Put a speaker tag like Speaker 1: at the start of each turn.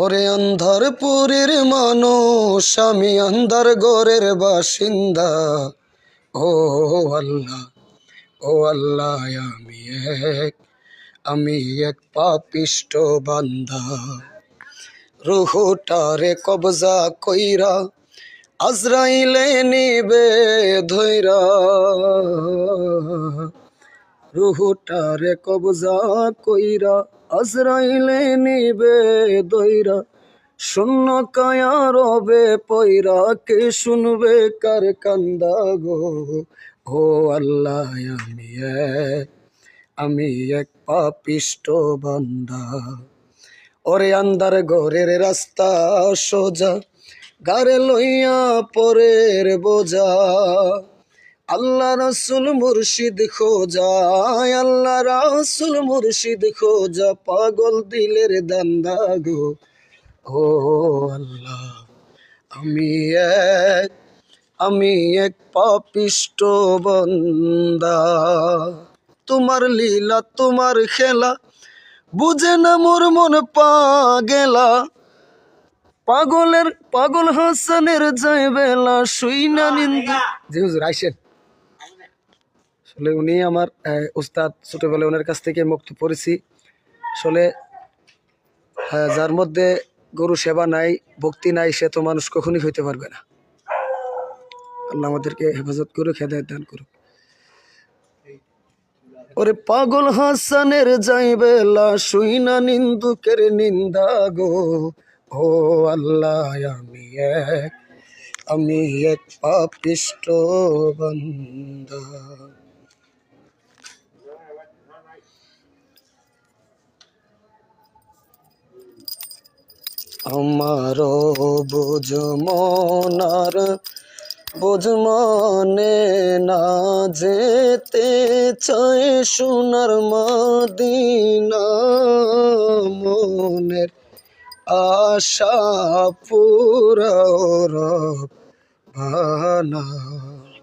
Speaker 1: ওরে অন্ধারপুরের মানুষ, আমি অন্ধার ঘরের বাসিন্দা। ও আল্লাহ, ও আল্লাহ, আমি এক পাপিষ্ট বান্দা। রুহটারে কবজা কইরা আজরাইলে নিবে ধইরা। রুহটারে কবজা কইরা আজরাইলে নিবে ধইরা। শূন্য কায়া রবে পয়রা, কে শুনবে কার কান্দা গো। ও আল্লাহ, আমি এক পাপিষ্ট বান্দা। ওরে আন্দার ঘরের রাস্তা সোজা, গারে লইয়া পরের বোঝা। আল্লাহ রাসূল মুর্শিদ খোঁজা, আল্লাহ রাসূল মুর্শিদ খোঁজা, পাগল দিলের দান্দা গো। ও আল্লাহ, আমি এক পাপিষ্ট বান্দা। তোমার লীলা তোমার খেলা বুঝে না মোর মন পাগেলা। পাগল হাসানের যায় বেলা, শুই না নিন্দা। জি হুজুর আইসেন। আসলে উনি আমার উস্তাদ, ছোটবেলায় ওনার কাছ থেকে মুক্ত পড়েছি। আসলে যার মধ্যে গরু সেবা নাই, ভক্তি নাই, সে তো মানুষ কখনই হইতে পারবে না। আল্লাহ আমাদেরকে হেফাজত করুক, হেদায়েত দান করুক। ওরে পাগল হাসানের যাই বেলা, শুই না নিন্দুকের নিন্দা গো। ও আল্লাহ, আমি এক পাপিষ্ট বান্দা। আমার বুঝ মনার বুঝ মনে না, যেতে চায় সোনার মদিনা। মনের আশা পুরাও রব্বানা।